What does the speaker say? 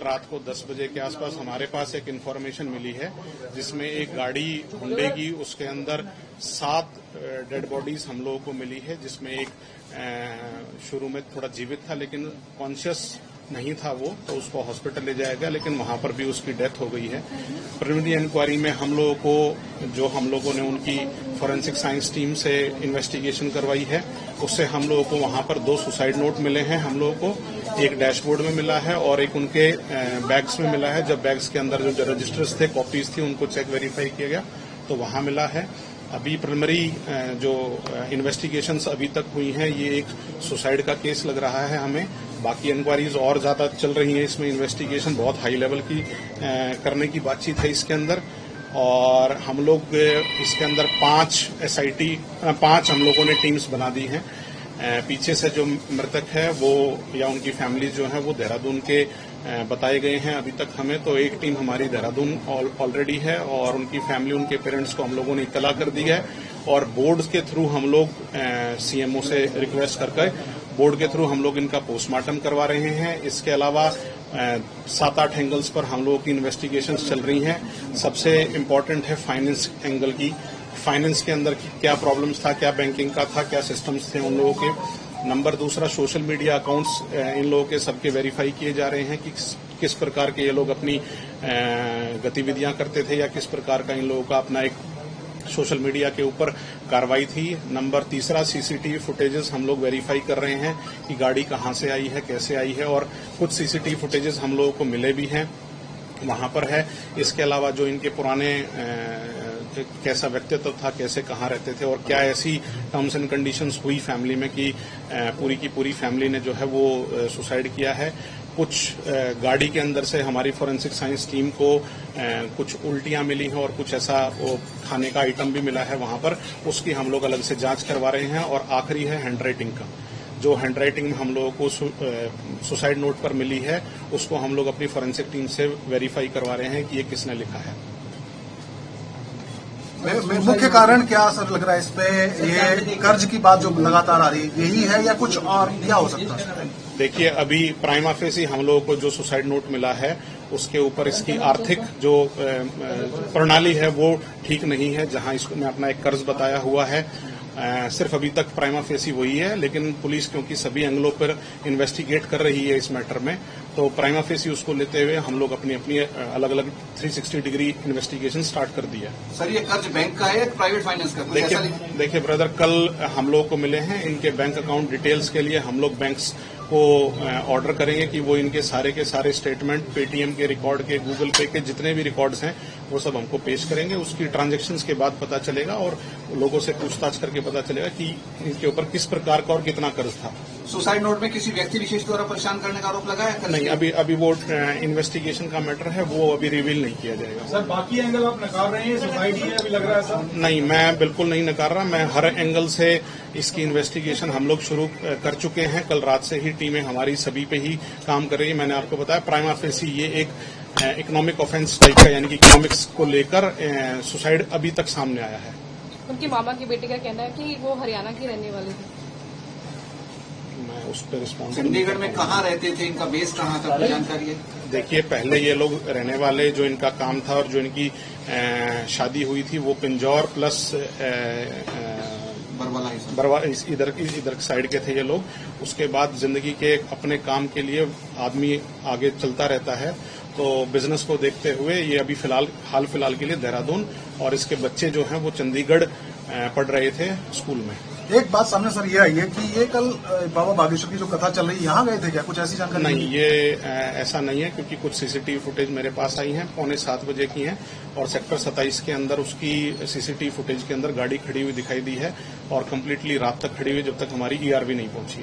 रात को 10 बजे के आसपास हमारे पास एक इन्फॉर्मेशन मिली है जिसमें एक गाड़ी हुंडई की, उसके अंदर 7 डेड बॉडीज हम लोगों को मिली है, जिसमें एक शुरू में थोड़ा जीवित था लेकिन कॉन्शियस नहीं था वो, तो उसको हॉस्पिटल ले जाया गया लेकिन वहां पर भी उसकी डेथ हो गई है। प्रिलिमिनरी इंक्वायरी में हम लोगों ने उनकी फॉरेंसिक साइंस टीम से इन्वेस्टिगेशन करवाई है, उससे हम लोगों को वहां पर 2 सुसाइड नोट मिले हैं हम लोगों को, एक डैशबोर्ड में मिला है और एक उनके बैग्स में मिला है। जब बैग्स के अंदर जो रजिस्टर्स थे, कॉपीज थी, उनको चेक वेरीफाई किया गया तो वहां मिला है। अभी प्रिलिमिनरी जो इन्वेस्टिगेशंस अभी तक हुई हैं, ये एक सुसाइड का केस लग रहा है हमें। बाकी इंक्वायरीज और ज्यादा चल रही हैं, इसमें इन्वेस्टिगेशन बहुत हाई लेवल की करने की बातचीत है इसके अंदर। और हम लोग इसके अंदर 5 हम लोगों ने टीम्स बना दी हैं। पीछे से जो मृतक है वो या उनकी फैमिली जो है वो देहरादून के बताए गए हैं अभी तक हमें, तो एक टीम हमारी देहरादून ऑलरेडी है और उनकी फैमिली, उनके पेरेंट्स को हम लोगों ने इत्तला कर दी है और बोर्ड के थ्रू हम लोग सीएमओ से रिक्वेस्ट करके बोर्ड के थ्रू हम लोग इनका पोस्टमार्टम करवा रहे हैं। इसके अलावा 7-8 एंगल्स पर हम लोगों की इन्वेस्टिगेशंस चल रही हैं। सबसे इम्पोर्टेंट है फाइनेंस एंगल की, फाइनेंस के अंदर क्या प्रॉब्लम्स था, क्या बैंकिंग का था, क्या सिस्टम्स थे उन लोगों के। नंबर दूसरा, सोशल मीडिया अकाउंट्स इन लोगों के सबके वेरीफाई किए जा रहे हैं कि किस प्रकार के ये लोग अपनी गतिविधियां करते थे या किस प्रकार का इन लोगों का अपना एक सोशल मीडिया के ऊपर कार्रवाई थी। नंबर तीसरा, सीसीटीवी फुटेजेस हम लोग वेरीफाई कर रहे हैं कि गाड़ी कहां से आई है, कैसे आई है, और कुछ सीसीटीवी फुटेजेस हम लोगों को मिले भी हैं, वहां पर है। इसके अलावा जो इनके पुराने कैसा व्यक्तित्व था, कैसे कहाँ रहते थे और क्या ऐसी टर्म्स एंड कंडीशंस हुई फैमिली में कि पूरी की पूरी फैमिली ने जो है वो सुसाइड किया है। कुछ गाड़ी के अंदर से हमारी फॉरेंसिक साइंस टीम को कुछ उल्टियां मिली हैं और कुछ ऐसा वो खाने का आइटम भी मिला है वहां पर, उसकी हम लोग अलग से जांच करवा रहे हैं। और आखिरी है हैंडराइटिंग का, जो हैंडराइटिंग में हम लोगों को सुसाइड नोट पर मिली है उसको हम लोग अपनी फॉरेंसिक टीम से वेरीफाई करवा रहे हैं कि ये किसने लिखा है। मुख्य कारण क्या सर लग रहा है इसमें? ये कर्ज की बात जो लगातार आ रही है, यही है या कुछ और क्या हो सकता है? देखिए, अभी प्राइमा फेसी हम लोगों को जो सुसाइड नोट मिला है उसके ऊपर इसकी आर्थिक जो प्रणाली है वो ठीक नहीं है। जहां इसमें अपना एक कर्ज बताया हुआ है, सिर्फ अभी तक प्राइमा फेसी वही है, लेकिन पुलिस क्योंकि सभी एंगलों पर इन्वेस्टिगेट कर रही है इस मैटर में, तो प्राइमा फेसी उसको लेते हुए हम लोग अपनी अपनी अलग अलग 360 डिग्री इन्वेस्टिगेशन स्टार्ट कर दिया। सर, ये कर्ज बैंक का है या प्राइवेट फाइनेंस का? देखिए ब्रदर, कल हम लोग को मिले हैं, इनके बैंक अकाउंट डिटेल्स के लिए हम लोग बैंक्स को ऑर्डर करेंगे कि वो इनके सारे के सारे स्टेटमेंट, पेटीएम के रिकॉर्ड के, गूगल पे के जितने भी रिकॉर्ड्स हैं वो सब हमको पेश करेंगे। उसकी ट्रांजैक्शंस के बाद पता चलेगा और लोगों से पूछताछ करके पता चलेगा कि इनके ऊपर किस प्रकार का और कितना कर्ज था। सुसाइड नोट में किसी व्यक्ति विशेष द्वारा परेशान करने का आरोप लगा है? नहीं, अभी वो इन्वेस्टिगेशन का मैटर है, वो अभी रिवील नहीं किया जाएगा। सर, बाकी एंगल आप नकार रहे हैं, सुसाइड ही अभी लग रहा है सर? नहीं, मैं बिल्कुल नहीं नकार रहा। मैं हर एंगल से इसकी इन्वेस्टिगेशन हम लोग शुरू कर चुके हैं। कल रात से ही टीमें हमारी सभी पे ही काम कर रही है। मैंने आपको बताया प्राइमा फेसी ये एक इकोनॉमिक ऑफेंस टाइप का, यानी कि इकोनॉमिक्स को लेकर सुसाइड अभी तक सामने आया है। उनके मामा की बेटी का कहना है कि वो हरियाणा की रहने वाली थी। मैं उस पर रिस्पॉन्स। चंडीगढ़ में कहाँ रहते थे, इनका बेस कहाँ था, जानकारी है? देखिए, पहले ये लोग रहने वाले, जो इनका काम था और जो इनकी शादी हुई थी वो पिंजौर प्लस बरवाला इधर साइड के थे ये लोग। उसके बाद जिंदगी के अपने काम के लिए आदमी आगे चलता रहता है, तो बिजनेस को देखते हुए ये अभी हाल फिलहाल के लिए देहरादून, और इसके बच्चे जो हैं वो चंडीगढ़ पढ़ रहे थे स्कूल में। एक बात सामने सर ये आई है कि ये कल बाबा बागेश्वर की जो कथा चल रही है, यहाँ गए थे क्या? कुछ ऐसी जानकारी नहीं, ये ऐसा नहीं है, क्योंकि कुछ सीसीटीवी फुटेज मेरे पास आई हैं, 6:45 बजे की हैं, और सेक्टर 27 के अंदर उसकी सीसीटीवी फुटेज के अंदर गाड़ी खड़ी हुई दिखाई दी है और कम्प्लीटली रात तक खड़ी हुई, जब तक हमारी ईआरवी नहीं पहुंची।